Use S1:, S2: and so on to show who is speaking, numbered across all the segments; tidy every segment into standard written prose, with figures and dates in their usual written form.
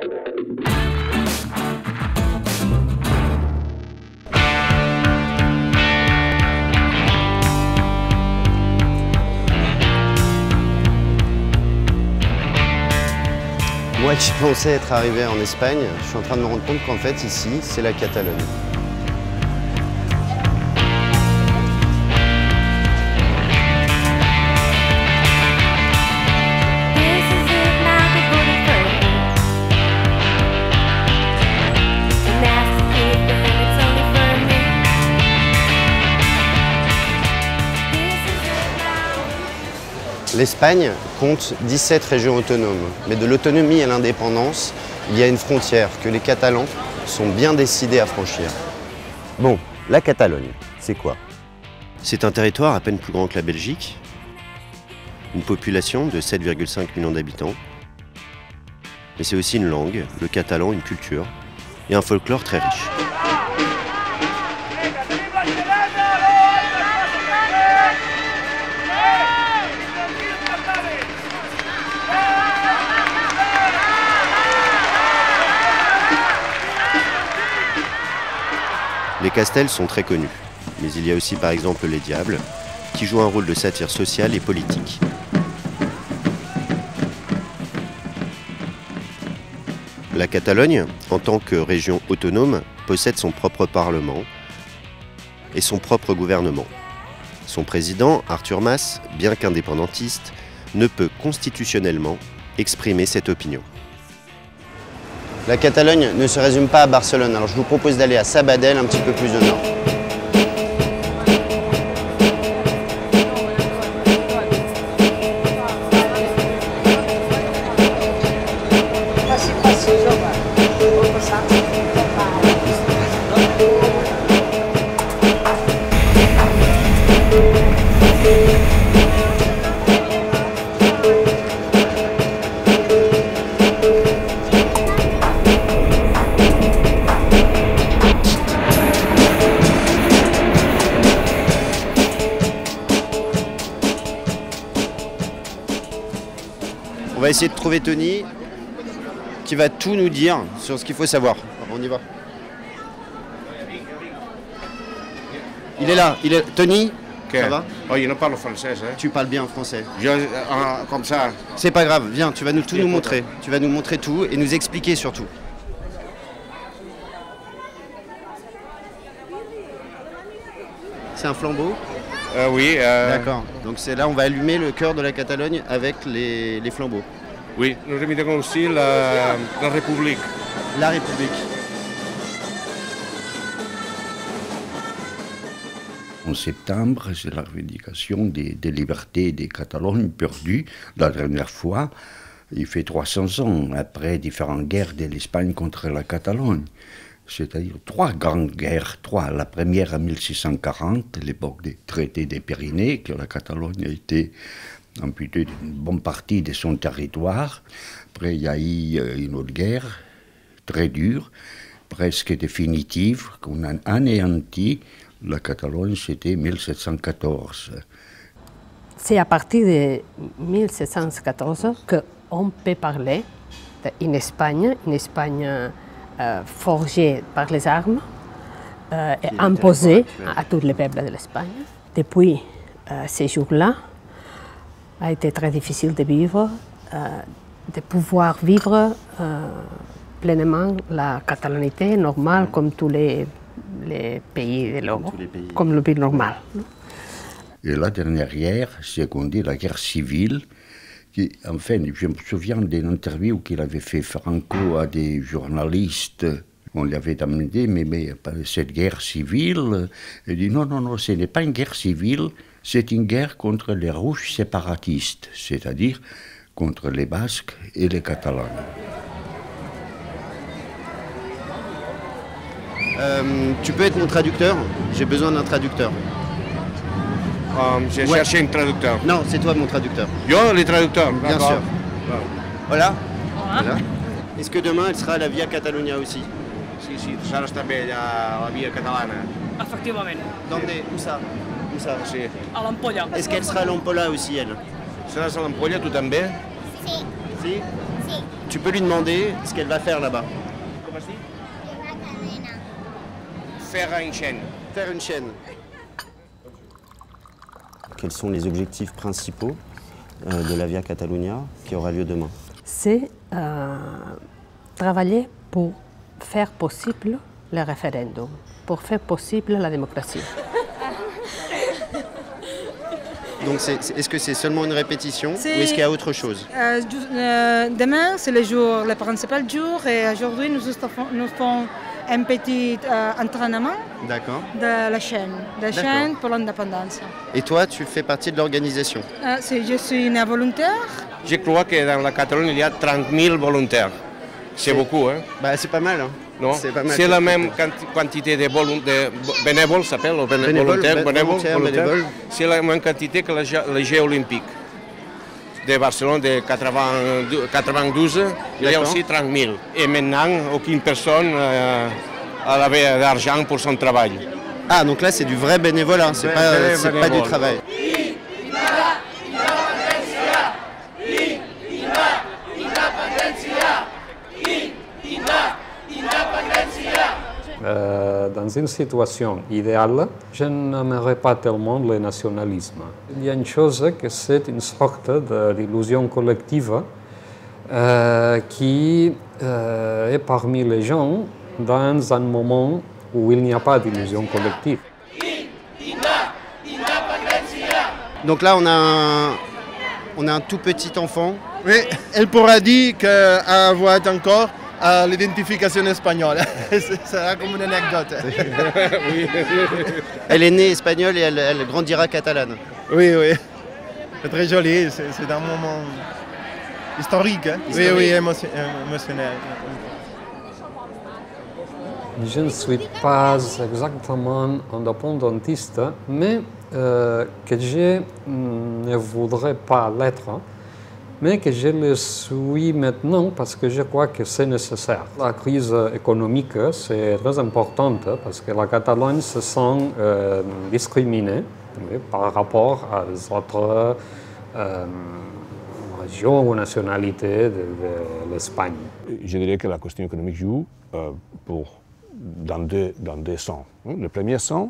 S1: Moi qui pensais être arrivé en Espagne, je suis en train de me rendre compte qu'en fait ici, c'est la Catalogne. L'Espagne compte 17 régions autonomes, mais de l'autonomie à l'indépendance, il y a une frontière que les Catalans sont bien décidés à franchir. Bon, la Catalogne, c'est quoi? C'est un territoire à peine plus grand que la Belgique, une population de 7,5 millions d'habitants, mais c'est aussi une langue, le catalan, une culture et un folklore très riche. Les castels sont très connus, mais il y a aussi par exemple les diables, qui jouent un rôle de satire sociale et politique. La Catalogne, en tant que région autonome, possède son propre parlement et son propre gouvernement. Son président, Artur Mas, bien qu'indépendantiste, ne peut constitutionnellement exprimer cette opinion. La Catalogne ne se résume pas à Barcelone, alors je vous propose d'aller à Sabadell, un petit peu plus au nord. On va essayer de trouver Tony, qui va tout nous dire sur ce qu'il faut savoir. On y va. Il est là, Tony, ça va?
S2: Oh, je ne parle français. Hein?
S1: Tu parles bien français.
S2: Comme ça.
S1: C'est pas grave, viens, tu vas tout nous montrer. Tu vas nous montrer tout et nous expliquer surtout. C'est un flambeau?
S2: Oui.
S1: D'accord. Donc c'est là, on va allumer le cœur de la Catalogne avec les flambeaux.
S2: Oui, nous revendiquons aussi la République.
S1: La République.
S3: En septembre, c'est la revendication des libertés des Catalans perdues. La dernière fois, il fait 300 ans, après différentes guerres de l'Espagne contre la Catalogne. C'est-à-dire 3 grandes guerres. La première en 1640, l'époque des traités des Pyrénées, que la Catalogne a été amputée d'une bonne partie de son territoire. Après, il y a eu une autre guerre, très dure, presque définitive, qu'on a anéanti. La Catalogne, c'était 1714.
S4: C'est à partir de 1714 qu'on peut parler d'une Espagne, forgée par les armes et imposée à tous les peuples de l'Espagne. Depuis ces jours-là, a été très difficile de vivre, de pouvoir vivre pleinement la catalanité normale comme tous les pays de l'Europe, comme le pays normal.
S3: Et la dernière guerre, c'est qu'on dit la guerre civile, qui, enfin, je me souviens d'une interview qu'il avait fait Franco à des journalistes. On lui avait demandé, mais cette guerre civile, il dit non, ce n'est pas une guerre civile, c'est une guerre contre les rouges séparatistes, c'est-à-dire contre les Basques et les Catalans.
S1: Tu peux être mon traducteur? J'ai besoin d'un traducteur.
S2: J'ai cherché un traducteur.
S1: Non, c'est toi mon traducteur.
S2: Yo, le traducteur?
S1: Bien sûr. Voilà. Voilà. Est-ce que demain elle sera à la Via Catalunya aussi?
S2: Si, sarà també a la Via Catalana.
S5: Effectivement.
S1: Où ça? Où ça?
S2: Sí.
S5: À l'Ampolla.
S1: Est-ce qu'elle sera à l'Ampolla aussi, elle?
S2: Seràs a l'Ampolla, tu també?
S1: Si. Si? Tu peux lui demander ce qu'elle va faire là-bas.
S2: Comment ça dit? Faire une chaîne.
S1: Faire une chaîne. Quels sont les objectifs principaux de la Via Catalunya qui aura lieu demain?
S4: C'est travailler pour faire possible le référendum, pour faire possible la démocratie.
S1: Donc est-ce que c'est seulement une répétition ou est-ce qu'il y a autre chose?
S5: Demain, c'est le principal jour et aujourd'hui, nous faisons un petit entraînement de la chaîne pour l'indépendance.
S1: Et toi, tu fais partie de l'organisation?
S5: Je suis une volontaire.
S2: Je crois que dans la Catalogne, il y a 30 000 volontaires. C'est beaucoup, hein?
S1: Bah, c'est pas mal. Hein.
S2: C'est la même quantité de bénévoles, s'appelle, volontaires. C'est la même quantité que les Jeux olympiques. De Barcelone de 92, il y a aussi 30 000. Et maintenant, aucune personne avait d'argent pour son travail.
S1: Ah, donc là, c'est du vrai bénévolat, c'est pas du travail.
S6: Dans une situation idéale, je n'aimerais pas tellement le nationalisme. Il y a une chose que c'est une sorte d'illusion collective qui est parmi les gens dans un moment où il n'y a pas d'illusion collective.
S1: Donc là, on a un tout petit enfant.
S7: Oui, elle pourra dire qu'elle voit encore à l'identification espagnole. C'est comme une anecdote.
S2: Oui.
S1: Elle est née espagnole et elle grandira catalane.
S7: Oui, oui. C'est très joli, c'est un moment historique. Hein?
S1: Historique.
S7: Oui, émotionnel.
S6: Je ne suis pas exactement indépendantiste, mais que je ne voudrais pas l'être. Mais que je le suis maintenant parce que je crois que c'est nécessaire. La crise économique, c'est très importante parce que la Catalogne se sent discriminée par rapport aux autres régions ou nationalités de l'Espagne.
S8: Je dirais que la question économique joue dans deux sens. Le premier sens,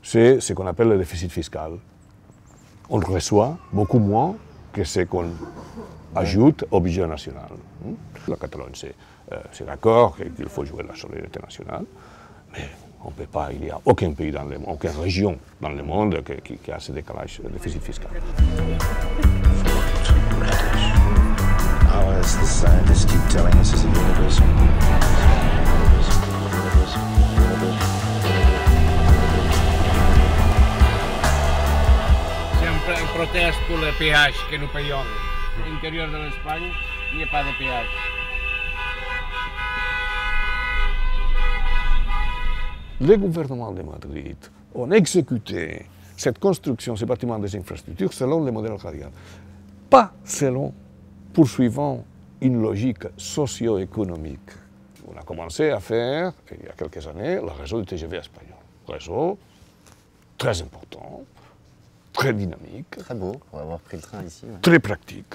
S8: c'est ce qu'on appelle le déficit fiscal. On reçoit beaucoup moins que ce qu'on ajoute au budget national. La Catalogne, c'est d'accord qu'il faut jouer la solidarité nationale, mais on ne peut pas, il n'y a aucun pays, aucune région dans le monde qui a ce décalage de déficit fiscal.
S2: On proteste pour le péage que nous payons. À l'intérieur de l'Espagne, il n'y a pas de péage.
S8: Le gouvernement de Madrid a exécuté cette construction, ce bâtiment des infrastructures selon le modèle radial. Pas poursuivant une logique socio-économique. On a commencé à faire, il y a quelques années, le réseau du TGV espagnol. Réseau très important, très dynamique.
S1: Très beau, pour avoir pris le train ici. Ouais.
S8: Très pratique.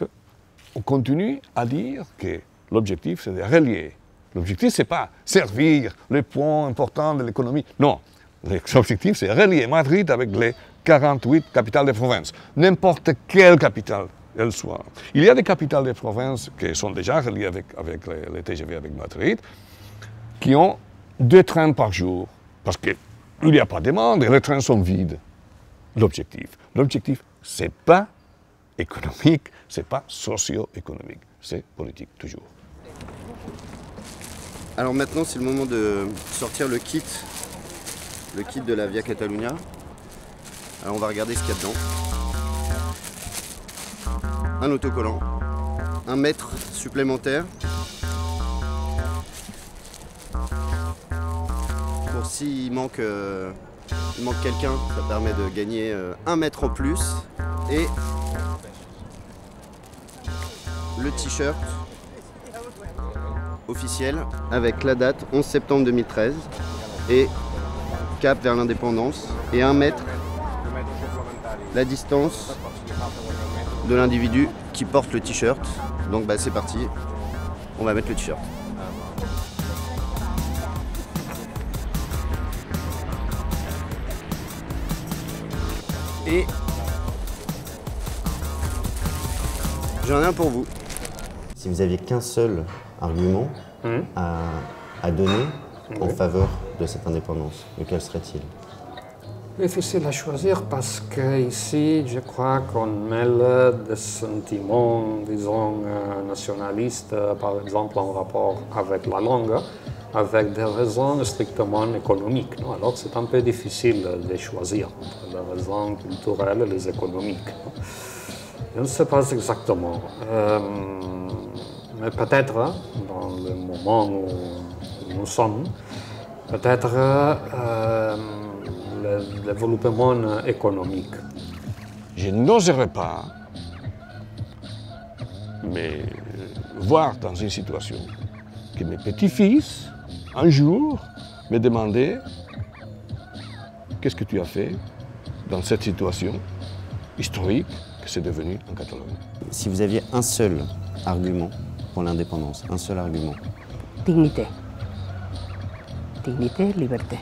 S8: On continue à dire que l'objectif, c'est de relier. L'objectif, ce n'est pas servir les points importants de l'économie. Non, l'objectif, c'est relier Madrid avec les 48 capitales de province. N'importe quelle capitale elle soit. Il y a des capitales de province qui sont déjà reliées avec les TGV avec Madrid, qui ont 2 trains par jour, parce qu'il n'y a pas de demande et les trains sont vides. L'objectif, ce n'est pas économique, ce n'est pas socio-économique, c'est politique, toujours.
S1: Alors maintenant, c'est le moment de sortir le kit de la Via Catalunya. Alors on va regarder ce qu'il y a dedans. Un autocollant, un mètre supplémentaire. Pour s'il manque quelqu'un, ça permet de gagner 1 mètre en plus. Et le t-shirt officiel avec la date 11 septembre 2013 et cap vers l'indépendance et 1 mètre la distance de l'individu qui porte le t-shirt. Donc bah, c'est parti, On va mettre le t-shirt. Et j'en ai un pour vous. Si vous aviez qu'un seul argument à donner en faveur de cette indépendance, lequel serait-il?
S6: Difficile à choisir parce qu'ici, je crois qu'on mêle des sentiments, disons, nationalistes, par exemple en rapport avec la langue, avec des raisons strictement économiques. Non? Alors c'est un peu difficile de choisir entre les raisons culturelles et les économiques. Je ne sais pas exactement. Mais peut-être, dans le moment où nous sommes, peut-être le développement économique.
S8: Je n'oserais pas me voir dans une situation que mes petits-fils, un jour, me demandaient qu'est-ce que tu as fait dans cette situation historique que c'est devenu en Catalogne.
S1: Si vous aviez un seul argument pour l'indépendance, un seul argument.
S4: Dignité. Dignité, liberté.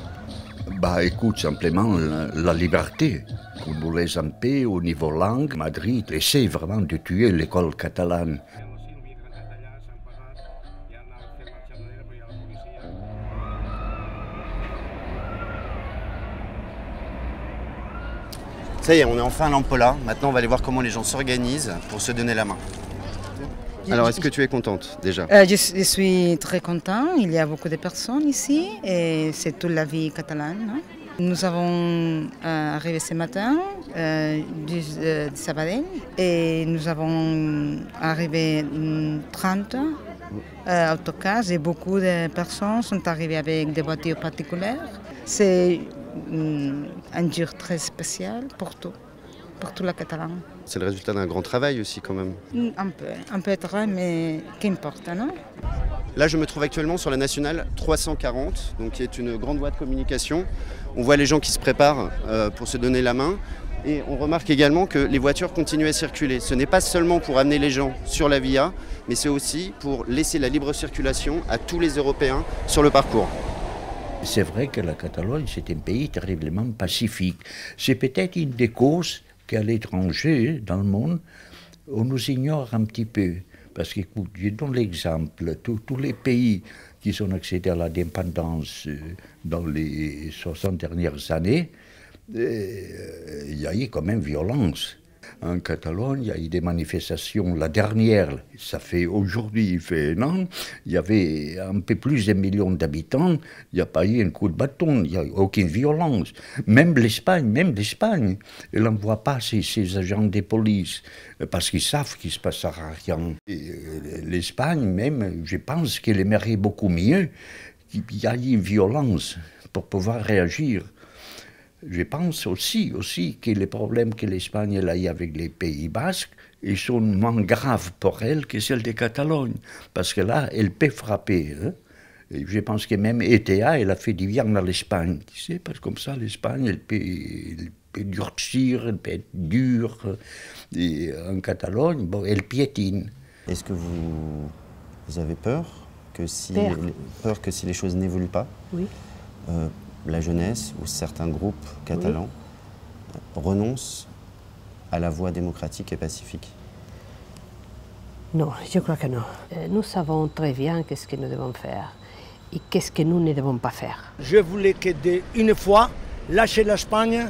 S3: Bah écoute, simplement la liberté. Qu'on nous laisse en paix au niveau langue. Madrid essaie vraiment de tuer l'école catalane.
S1: Ça y est, on est enfin à l'Ampola. Maintenant, on va aller voir comment les gens s'organisent pour se donner la main. Alors, est-ce que tu es contente déjà?
S5: Je suis très contente. Il y a beaucoup de personnes ici et c'est toute la vie catalane. Hein. Nous avons arrivé ce matin du Sabadell et nous avons arrivé 30 autocars et beaucoup de personnes sont arrivées avec des voitures particulières. C'est un jour très spécial pour tout la Catalogne.
S1: C'est le résultat d'un grand travail aussi quand même.
S5: Un peu très, mais qu'importe, non?
S1: Là, je me trouve actuellement sur la nationale 340, donc qui est une grande voie de communication. On voit les gens qui se préparent pour se donner la main. Et on remarque également que les voitures continuent à circuler. Ce n'est pas seulement pour amener les gens sur la via, mais c'est aussi pour laisser la libre circulation à tous les Européens sur le parcours.
S3: C'est vrai que la Catalogne, c'est un pays terriblement pacifique. C'est peut-être une des causes qu'à l'étranger, dans le monde, on nous ignore un petit peu. Parce que, je donne l'exemple, tous les pays qui sont accédés à l'indépendance dans les 60 dernières années, il y a eu quand même violence. En Catalogne, il y a eu des manifestations. La dernière, ça fait aujourd'hui, il fait un an, il y avait un peu plus d'1 million d'habitants, il n'y a pas eu un coup de bâton, il n'y a eu aucune violence. Même l'Espagne, elle n'envoie pas ses agents de police, parce qu'ils savent qu'il ne se passera rien. L'Espagne, même, je pense qu'elle aimerait beaucoup mieux qu'il y ait une violence pour pouvoir réagir. Je pense aussi que les problèmes que l'Espagne a eu avec les Pays Basques, ils sont moins graves pour elle que celles de Catalogne. Parce que là, elle peut frapper. Hein. Et je pense que même ETA, elle a fait du bien à l'Espagne. Tu sais, parce que comme ça, l'Espagne, elle peut durcir, elle peut être dure. Et en Catalogne, bon, elle piétine.
S1: Est-ce que vous avez peur que si les choses n'évoluent pas,
S4: oui.
S1: La jeunesse ou certains groupes catalans renoncent à la voie démocratique et pacifique?
S4: Non, je crois que non. Nous savons très bien qu'est-ce que nous devons faire et qu'est-ce que nous ne devons pas faire.
S9: Je voulais que une fois, lâcher l'Espagne,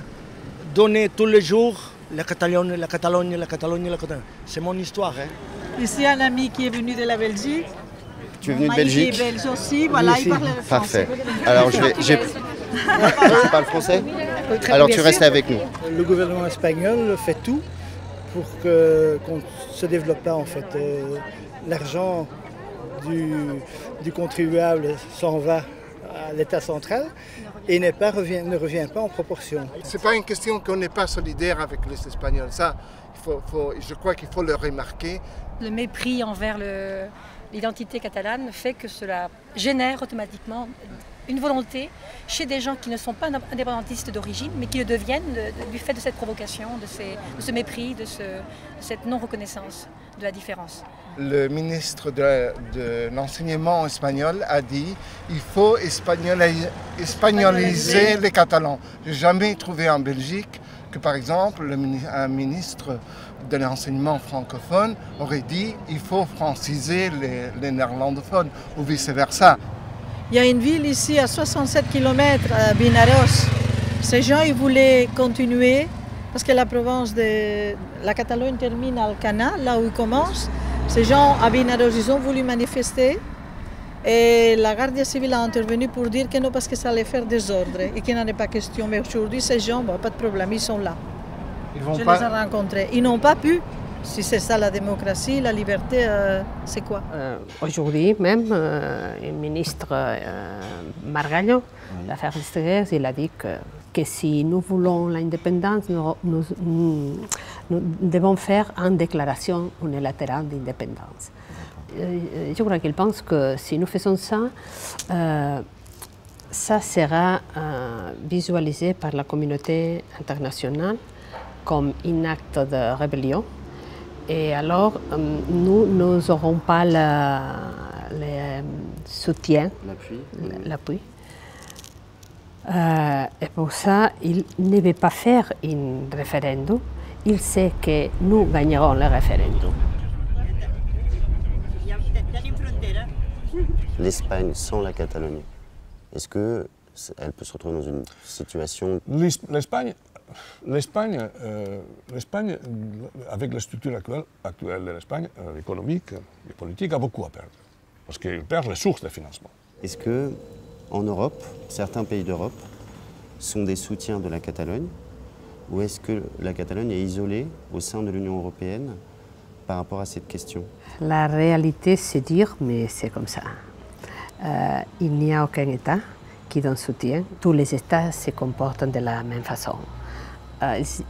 S9: donner tous les jours la Catalogne. C'est mon histoire.
S10: Ici, un ami qui est venu de la Belgique.
S1: Tu es venu de Belgique?
S10: Il est belge aussi, voilà, il parle français.
S1: Parfait. Alors, tu parles français? Alors, tu restes avec nous.
S9: Le gouvernement espagnol fait tout pour qu'on ne se développe pas, en fait. L'argent du contribuable s'en va à l'État central et ne revient pas en proportion.
S7: Ce n'est pas une question qu'on n'est pas solidaire avec les Espagnols. Ça, je crois qu'il faut le remarquer.
S11: Le mépris envers l'identité catalane fait que cela génère automatiquement une volonté chez des gens qui ne sont pas indépendantistes d'origine, mais qui le deviennent du fait de cette provocation, de ce mépris, de cette non-reconnaissance. de la différence.
S12: Le ministre de l'enseignement espagnol a dit qu'il faut espagnoliser les Catalans. Je n'ai jamais trouvé en Belgique que, par exemple, un ministre de l'enseignement francophone aurait dit qu'il faut franciser les néerlandophones ou vice-versa.
S10: Il y a une ville ici à 67 km, à Vinaros. Ces gens, ils voulaient continuer parce que la province de la Catalogne termine à Alcanar, là où ils commencent. Ces gens à Vinaros, ils ont voulu manifester et la Guardia Civile a intervenu pour dire que non, parce que ça allait faire désordre et qu'il n'en est pas question. Mais aujourd'hui, ces gens, bon, pas de problème, ils sont là. Je les ai rencontrés. Ils n'ont pas pu. Si c'est ça la démocratie, la liberté, c'est quoi?
S4: Aujourd'hui même, le ministre Margallo, l'affaires extérieures, il a dit que si nous voulons l'indépendance, nous devons faire une déclaration unilatérale d'indépendance. Je crois qu'il pense que si nous faisons ça, ça sera visualisé par la communauté internationale comme un acte de rébellion. Et alors, nous n'aurons pas le soutien, l'appui. Et pour ça, il ne veut pas faire un référendum. Il sait que nous gagnerons le référendum.
S1: L'Espagne sans la Catalogne, est-ce qu'elle peut se retrouver dans une situation...
S8: L'Espagne, avec la structure actuelle de l'Espagne, économique et politique, a beaucoup à perdre. Parce qu'elle perd les sources de financement.
S1: Est-ce qu'en Europe, certains pays d'Europe sont des soutiens de la Catalogne, ou est-ce que la Catalogne est isolée au sein de l'Union européenne par rapport à cette question?
S4: La réalité, c'est dur, mais c'est comme ça. Il n'y a aucun État qui donne soutien. Tous les États se comportent de la même façon.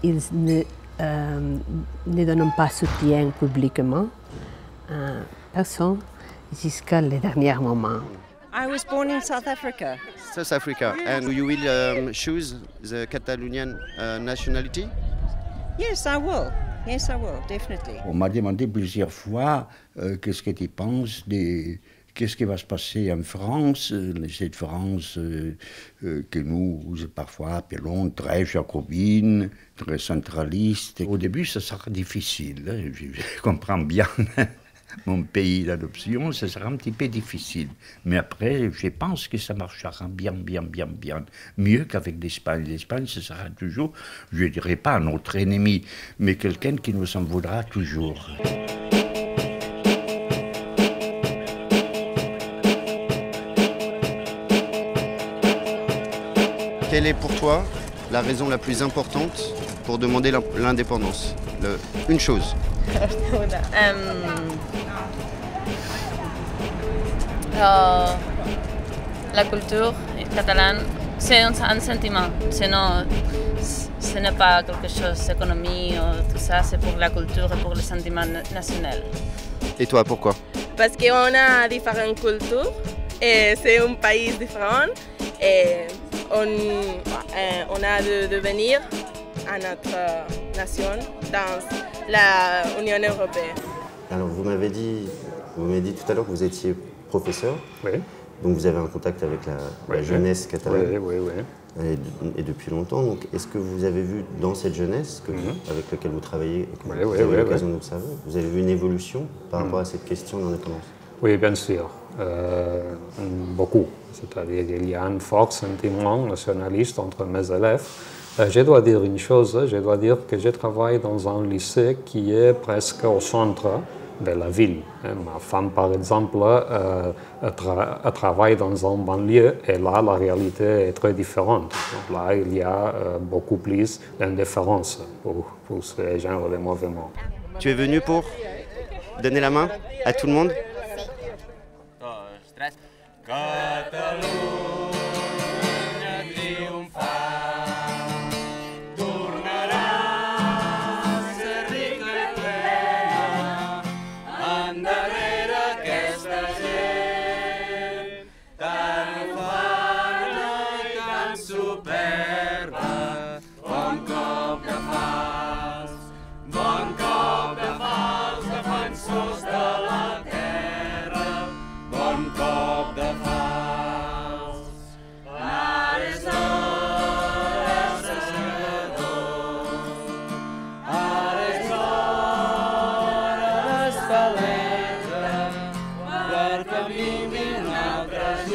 S4: Ils ne donnent pas soutien publiquement à personne jusqu'à le dernier moment.
S13: I was born in South Africa.
S1: South Africa. And you will choose the Catalonian nationality?
S13: Yes, I will. Yes, I will, definitely.
S3: On m'a demandé plusieurs fois qu'est-ce que tu penses qu'est-ce qui va se passer en France, cette France que nous parfois appelons très jacobine, très centraliste. Au début, ça sera difficile. Je comprends bien mon pays d'adoption, ça sera un petit peu difficile. Mais après, je pense que ça marchera bien. Mieux qu'avec l'Espagne. L'Espagne, ce sera toujours, je ne dirais pas notre ennemi, mais quelqu'un qui nous en voudra toujours.
S1: Quelle est pour toi la raison la plus importante pour demander l'indépendance? Une chose.
S14: La culture catalane, c'est un sentiment. Sinon, ce n'est pas quelque chose d'économie ou tout ça, c'est pour la culture et pour le sentiment national.
S1: Et toi, pourquoi?
S15: Parce qu'on a différentes cultures et c'est un pays différent et on a de devenir à notre nation dans l'Union européenne. Alors
S1: vous m'avez dit tout à l'heure que vous étiez professeur,
S6: oui.
S1: Donc vous avez un contact avec la jeunesse catalane,
S6: oui.
S1: Et depuis longtemps. Donc est-ce que vous avez vu dans cette jeunesse avec laquelle vous travaillez, et que vous avez l'occasion d'observer, vous avez vu une évolution par rapport à cette question d'indépendance?
S6: Oui, bien sûr, beaucoup. C'est-à-dire qu'il y a un fort sentiment nationaliste entre mes élèves. Je dois dire une chose, je dois dire que je travaille dans un lycée qui est presque au centre de la ville. Ma femme, par exemple, travaille dans un banlieue et là, la réalité est très différente. Donc là, il y a beaucoup plus d'indifférence pour ce genre de mouvement.
S1: Tu es venu pour donner la main à tout le monde?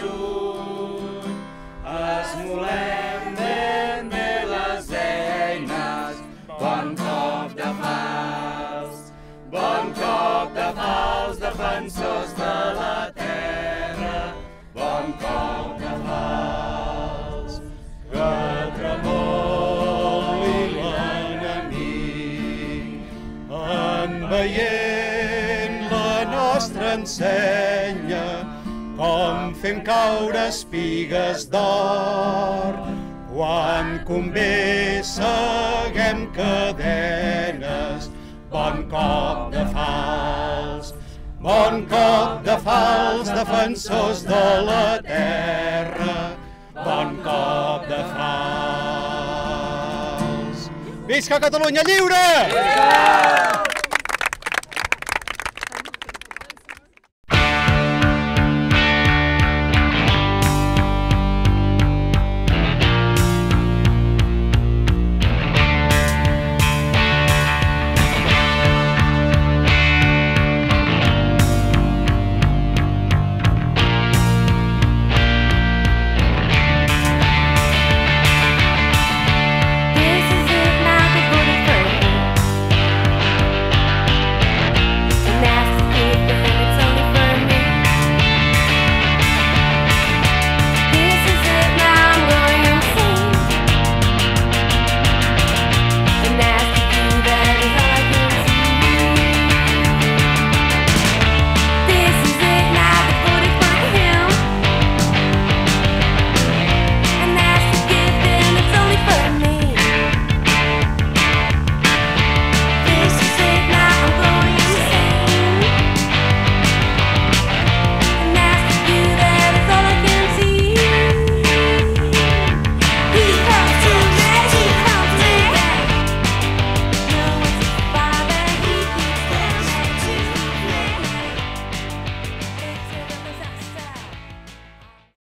S16: junt, esmolem ben bé les eines, bon cop de falç, defensors de la terra, bon cop de falç, que tremoli l'enemic, veient la nostra ensenya, com fem caure espigues d'or. Quan convé seguem cadenes, bon cop de falç, defensors de la terra, bon cop de falç. Visca Catalunya lliure! Visca!